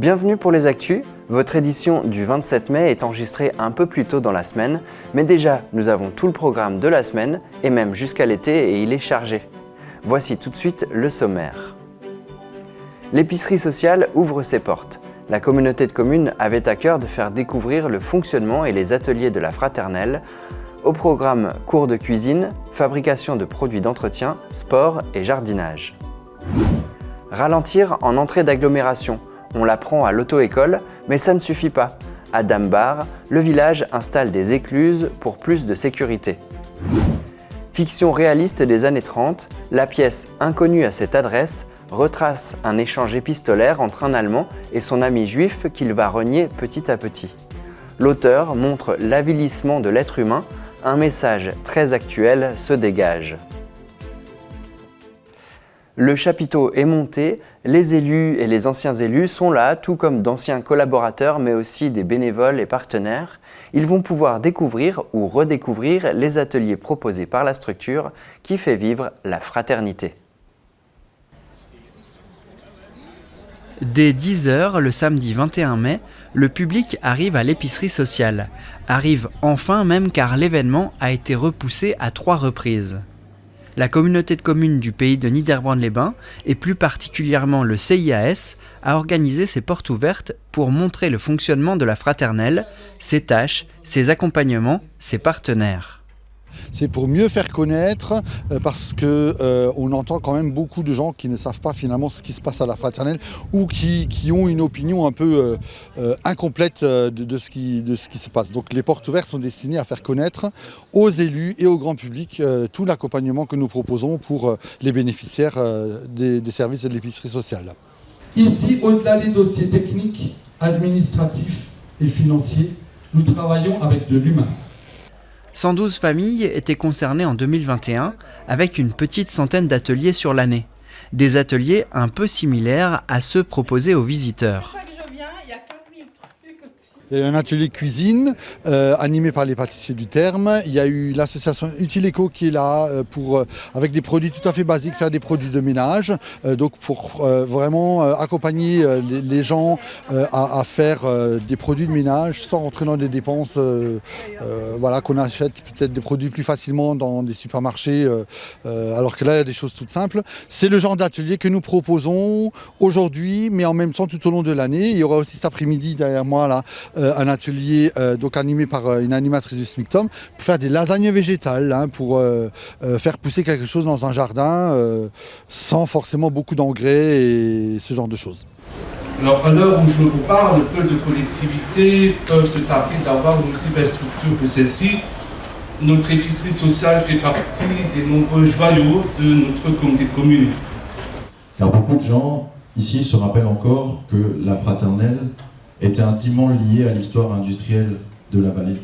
Bienvenue pour les Actus. Votre édition du 27 mai est enregistrée un peu plus tôt dans la semaine, mais déjà nous avons tout le programme de la semaine et même jusqu'à l'été et il est chargé. Voici tout de suite le sommaire. L'épicerie sociale ouvre ses portes. La communauté de communes avait à cœur de faire découvrir le fonctionnement et les ateliers de la Fraternelle. Au programme cours de cuisine, fabrication de produits d'entretien, sport et jardinage. Ralentir en entrée d'agglomération. On l'apprend à l'auto-école, mais ça ne suffit pas. À Dambar, le village installe des écluses pour plus de sécurité. Fiction réaliste des années 30, la pièce Inconnue à cette adresse retrace un échange épistolaire entre un Allemand et son ami juif qu'il va renier petit à petit. L'auteur montre l'avilissement de l'être humain, un message très actuel se dégage. Le chapiteau est monté, les élus et les anciens élus sont là, tout comme d'anciens collaborateurs, mais aussi des bénévoles et partenaires. Ils vont pouvoir découvrir ou redécouvrir les ateliers proposés par la structure qui fait vivre la fraternité. Dès 10h, le samedi 21 mai, le public arrive à l'épicerie sociale. Arrive enfin même car l'événement a été repoussé à 3 reprises. La communauté de communes du pays de Niederbronn-les-Bains, et plus particulièrement le CIAS, a organisé ses portes ouvertes pour montrer le fonctionnement de la Fraternelle, ses tâches, ses accompagnements, ses partenaires. C'est pour mieux faire connaître parce qu'on entend quand même beaucoup de gens qui ne savent pas finalement ce qui se passe à la Fraternelle ou qui ont une opinion un peu incomplète de ce qui se passe. Donc les portes ouvertes sont destinées à faire connaître aux élus et au grand public tout l'accompagnement que nous proposons pour les bénéficiaires des services de l'épicerie sociale. Ici, au-delà des dossiers techniques, administratifs et financiers, nous travaillons avec de l'humain. 112 familles étaient concernées en 2021 avec une petite centaine d'ateliers sur l'année. Des ateliers un peu similaires à ceux proposés aux visiteurs. Il y a eu un atelier cuisine animé par les pâtissiers du Terme. Il y a eu l'association Utileco qui est là avec des produits tout à fait basiques, faire des produits de ménage. Donc pour vraiment accompagner les gens à faire des produits de ménage sans rentrer dans des dépenses qu'on achète peut-être des produits plus facilement dans des supermarchés alors que là il y a des choses toutes simples. C'est le genre d'atelier que nous proposons aujourd'hui mais en même temps tout au long de l'année. Il y aura aussi cet après-midi derrière moi là un atelier donc animé par une animatrice du SMICTOM pour faire des lasagnes végétales, pour faire pousser quelque chose dans un jardin sans forcément beaucoup d'engrais et ce genre de choses. Alors à l'heure où je vous parle, peu de collectivités peuvent se taper d'avoir une aussi belle structure que celle-ci. Notre épicerie sociale fait partie des nombreux joyaux de notre communauté de communes. Car beaucoup de gens ici se rappellent encore que la Fraternelle était intimement liée à l'histoire industrielle de la vallée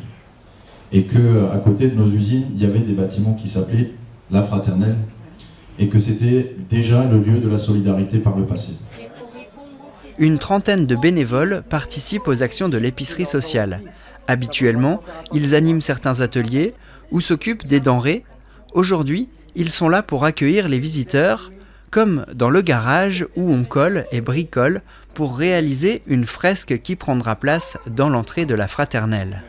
et qu'à côté de nos usines, il y avait des bâtiments qui s'appelaient la Fraternelle et que c'était déjà le lieu de la solidarité par le passé. Une trentaine de bénévoles participent aux actions de l'épicerie sociale. Habituellement, ils animent certains ateliers ou s'occupent des denrées. Aujourd'hui, ils sont là pour accueillir les visiteurs, comme dans le garage où on colle et bricole pour réaliser une fresque qui prendra place dans l'entrée de la Fraternelle.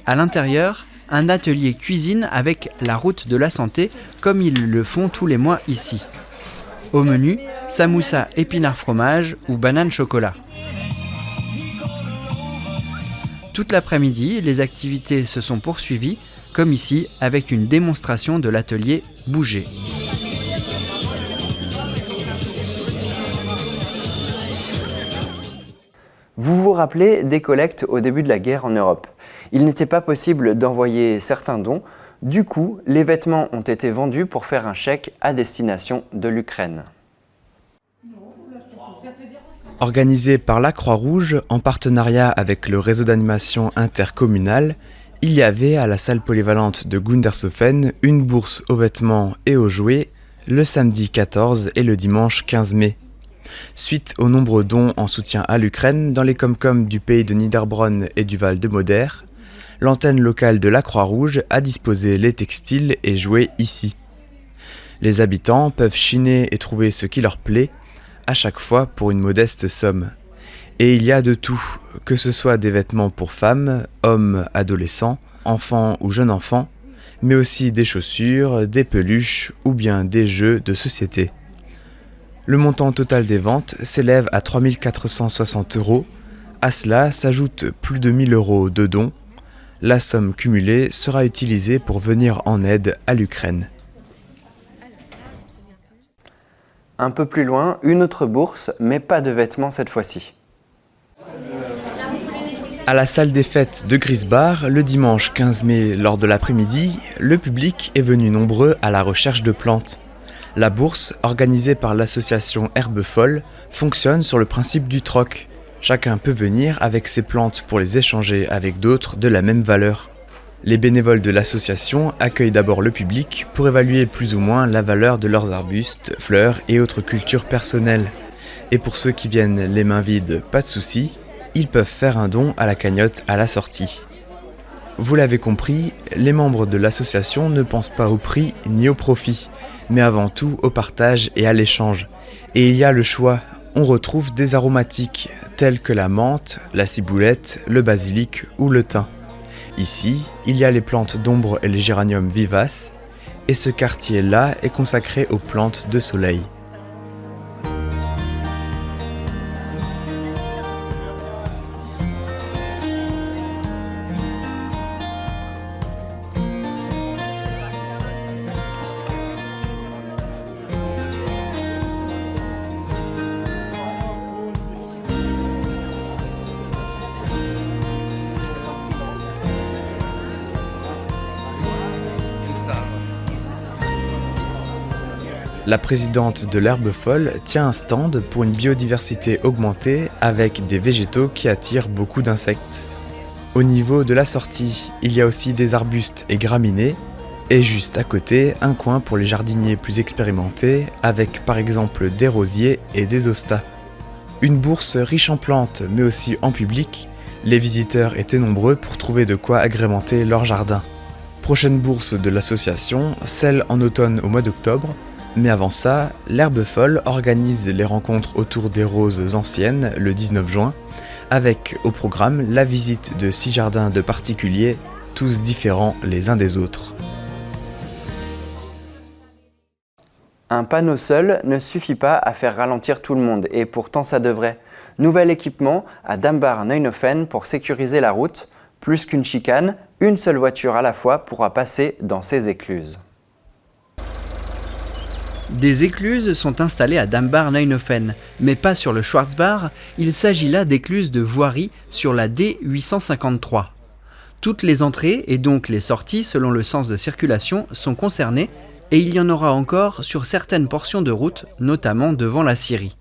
À l'intérieur, un atelier cuisine avec la route de la santé, comme ils le font tous les mois ici. Au menu, samoussa épinard fromage ou banane chocolat. Toute l'après-midi, les activités se sont poursuivies, comme ici, avec une démonstration de l'atelier Bouger. Vous vous rappelez des collectes au début de la guerre en Europe. Il n'était pas possible d'envoyer certains dons, du coup, les vêtements ont été vendus pour faire un chèque à destination de l'Ukraine. Organisé par la Croix-Rouge en partenariat avec le réseau d'animation intercommunal, il y avait à la salle polyvalente de Gundershofen une bourse aux vêtements et aux jouets le samedi 14 et le dimanche 15 mai. Suite aux nombreux dons en soutien à l'Ukraine dans les Comcom du pays de Niederbronn et du Val-de-Moder, l'antenne locale de la Croix-Rouge a disposé les textiles et jouets ici. Les habitants peuvent chiner et trouver ce qui leur plaît, à chaque fois pour une modeste somme. Et il y a de tout, que ce soit des vêtements pour femmes, hommes, adolescents, enfants ou jeunes enfants, mais aussi des chaussures, des peluches ou bien des jeux de société. Le montant total des ventes s'élève à 3 460 €. À cela s'ajoutent plus de 1 000 € de dons. La somme cumulée sera utilisée pour venir en aide à l'Ukraine. Un peu plus loin, une autre bourse, mais pas de vêtements cette fois-ci. À la salle des fêtes de Grisbach, le dimanche 15 mai, lors de l'après-midi, le public est venu nombreux à la recherche de plantes. La bourse, organisée par l'association Herbe Folle, fonctionne sur le principe du troc. Chacun peut venir avec ses plantes pour les échanger avec d'autres de la même valeur. Les bénévoles de l'association accueillent d'abord le public pour évaluer plus ou moins la valeur de leurs arbustes, fleurs et autres cultures personnelles. Et pour ceux qui viennent les mains vides, pas de souci, ils peuvent faire un don à la cagnotte à la sortie. Vous l'avez compris, les membres de l'association ne pensent pas au prix ni au profit, mais avant tout au partage et à l'échange. Et il y a le choix, on retrouve des aromatiques tels que la menthe, la ciboulette, le basilic ou le thym. Ici, il y a les plantes d'ombre et les géraniums vivaces, et ce quartier-là est consacré aux plantes de soleil. La présidente de l'Herbe Folle tient un stand pour une biodiversité augmentée avec des végétaux qui attirent beaucoup d'insectes. Au niveau de la sortie, il y a aussi des arbustes et graminées, et juste à côté, un coin pour les jardiniers plus expérimentés avec par exemple des rosiers et des hostas. Une bourse riche en plantes mais aussi en public, les visiteurs étaient nombreux pour trouver de quoi agrémenter leur jardin. Prochaine bourse de l'association, celle en automne au mois d'octobre. Mais avant ça, l'Herbe Folle organise les rencontres autour des roses anciennes le 19 juin, avec au programme la visite de 6 jardins de particuliers, tous différents les uns des autres. Un panneau seul ne suffit pas à faire ralentir tout le monde, et pourtant ça devrait. Nouvel équipement à Dambach-Neuenhofen pour sécuriser la route. Plus qu'une chicane, une seule voiture à la fois pourra passer dans ces écluses. Des écluses sont installées à Dambach-Neuenhofen, mais pas sur le Schwarzbach, il s'agit là d'écluses de voirie sur la D853. Toutes les entrées et donc les sorties selon le sens de circulation sont concernées et il y en aura encore sur certaines portions de route, notamment devant la scierie.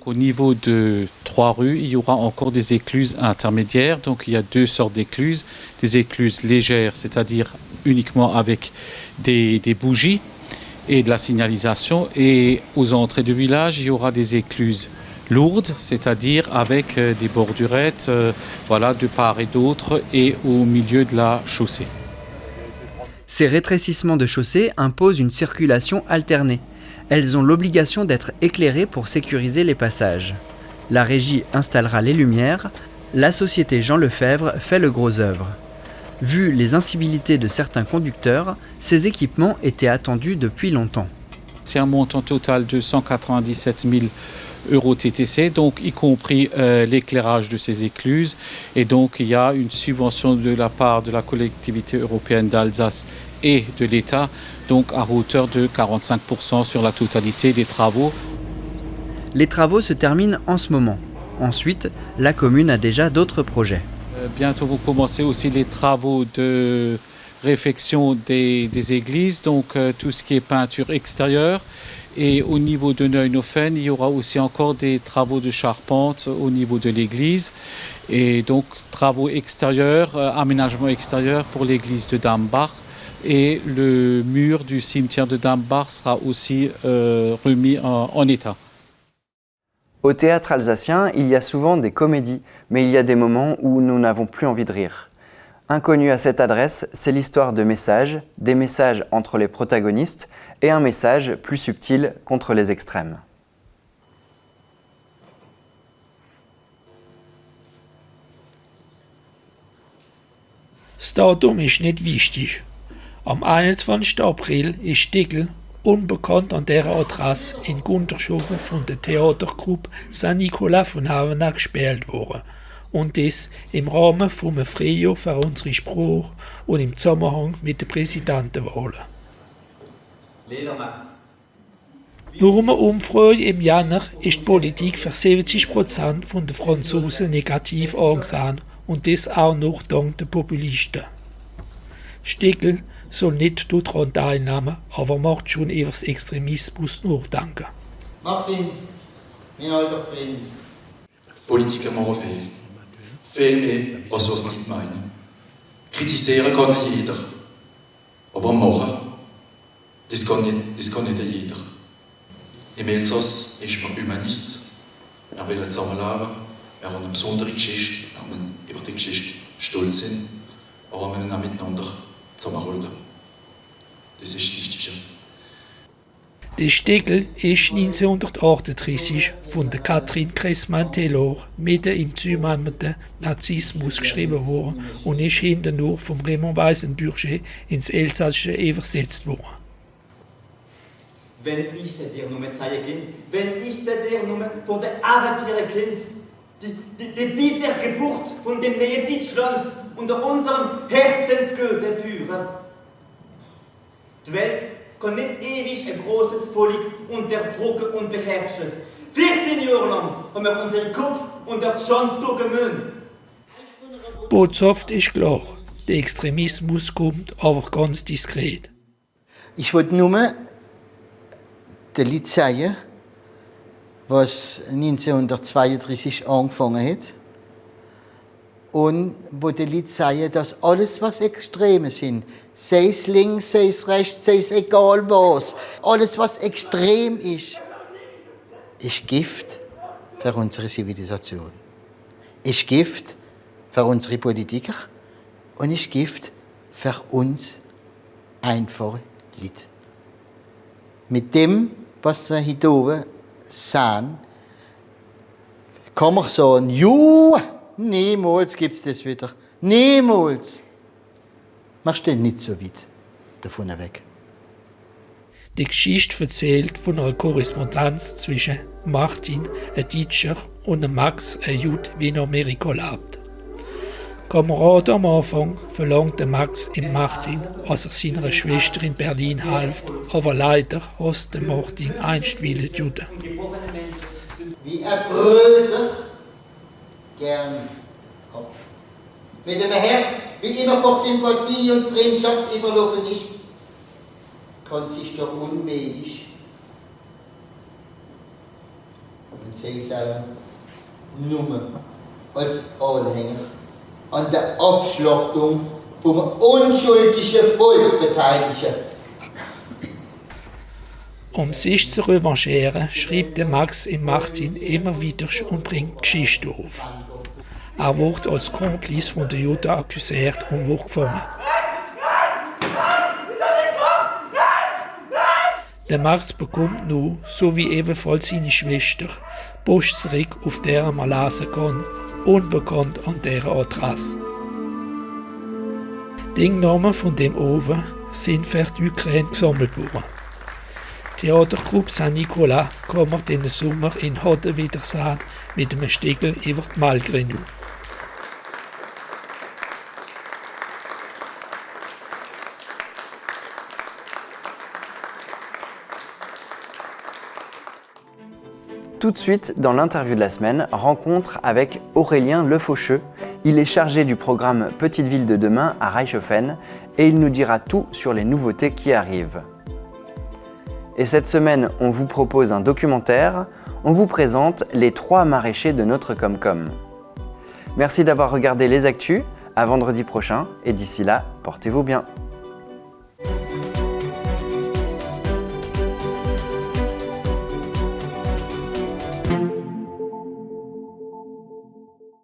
Au niveau de 3 rues, il y aura encore des écluses intermédiaires. Donc il y a 2 sortes d'écluses. Des écluses légères, c'est-à-dire uniquement avec des bougies et de la signalisation. Et aux entrées du village, il y aura des écluses lourdes, c'est-à-dire avec des bordurettes de part et d'autre et au milieu de la chaussée. Ces rétrécissements de chaussée imposent une circulation alternée. Elles ont l'obligation d'être éclairées pour sécuriser les passages. La régie installera les lumières, la société Jean Lefebvre fait le gros œuvre. Vu les incivilités de certains conducteurs, ces équipements étaient attendus depuis longtemps. C'est un montant total de 197 000 € TTC, donc y compris l'éclairage de ces écluses. Et donc il y a une subvention de la part de la collectivité européenne d'Alsace et de l'État, donc à hauteur de 45% sur la totalité des travaux. Les travaux se terminent en ce moment. Ensuite, la commune a déjà d'autres projets. Bientôt vont commencer aussi les travaux de réfection des églises, donc tout ce qui est peinture extérieure. Et au niveau de Neuenhofen, il y aura aussi encore des travaux de charpente au niveau de l'église. Et donc travaux extérieurs, aménagement extérieur pour l'église de Dambach. Et le mur du cimetière de Dambach sera aussi remis en état. Au théâtre alsacien, il y a souvent des comédies, mais il y a des moments où nous n'avons plus envie de rire. Inconnu à cette adresse, c'est l'histoire de messages, des messages entre les protagonistes et un message plus subtil contre les extrêmes. Das Datum ist nicht wichtig. Am 21. April ist Stigl, unbekannt an dieser Adresse, in Gundershofen von der Theatergruppe Saint-Nicolas von Havanna gespielt worden. Und das im Rahmen vom Freijahr für unsere Sprache und im Zusammenhang mit den Präsidentenwahlen. Nach einer Umfrage im Januar ist die Politik für 70% der Franzosen negativ angesehen und das auch noch dank der Populisten. Stigl soll nicht daran teilnehmen, aber macht schon über den Extremismus nachdenken. Martin, mein alter Freund. Politiker machen viel. Viel mehr, als was nicht meinen. Kritisieren kann nicht jeder. Aber machen, das kann nicht jeder. Im Elsass ist man Humanist. Wir wollen zusammenleben. Wir haben eine besondere Geschichte. Wir haben über die Geschichte stolz sind. Aber wir müssen auch miteinander zusammenhalten. Das ist das Wichtige. Der Stegel ist 1938 von der Katrin Cressman-Taylor mitten im zunehmenden Nazismus geschrieben worden und ist hinterher vom Raymond Weisenburger ins Elsassische übersetzt worden. Wenn ich dir nur zeigen Kind, wenn ich dir nur von der Aventiere Kind, die Wiedergeburt von dem neuen Deutschland unter unserem Herzensgüterführer. Die Welt kann nicht ewig ein großes Volk unterdrücken und beherrschen. 14 Jahre lang haben wir unseren Kopf unter die Schande gemüht. Die Botschaft ist klar. Der Extremismus kommt, aber ganz diskret. Ich wollte nur den Leuten sagen, was 1932 angefangen hat. Und wo die Leute sagen, dass alles, was Extreme sind, sei es links, sei es rechts, sei es egal was, alles, was extrem ist Gift für unsere Zivilisation. Ist Gift für unsere Politiker und ist Gift für uns einfache Leute. Mit dem, was sie hier oben sehen, kann man sagen, niemals gibt es das wieder. Niemals. Man steht nicht so weit davon weg. Die Geschichte erzählt von einer Korrespondenz zwischen Martin, ein Deutscher, und Max, ein Jude, wie in Amerika lebt. Kamerad am Anfang verlangt Max im Martin, als er seiner Schwester in Berlin hilft, aber leider hasst Martin einstweilen die Juden. Wie ein Bruder gern hat. Mit einem Herz, wie immer vor Sympathie und Freundschaft überlaufen ist, kann sich der unmedisch und sehe es auch nur als Anhänger an der Abschlachtung vom unschuldigen Volk beteiligen. Um sich zu revanchieren, schreibt der Max im Martin immer wieder und bringt Geschichte auf. Er wird als Komplice von den Juden akkusiert und wird gefangen. Der Max bekommt nun, so wie ebenfalls seine Schwester, Post zurück, auf der man lesen kann, unbekannt an dieser Adresse. Die Namen von dem Ofen sind für die Ukraine gesammelt worden. Die Theatergruppe Saint-Nicolas kann man diesen Sommer in Hodden wiedersehen mit einem Stiegel über die Malgrenu. Tout de suite, dans l'interview de la semaine, rencontre avec Aurélien Lefaucheux. Il est chargé du programme Petite Ville de demain à Reichshofen et il nous dira tout sur les nouveautés qui arrivent. Et cette semaine, on vous propose un documentaire. On vous présente les 3 maraîchers de notre Comcom. Merci d'avoir regardé les actus. À vendredi prochain et d'ici là, portez-vous bien.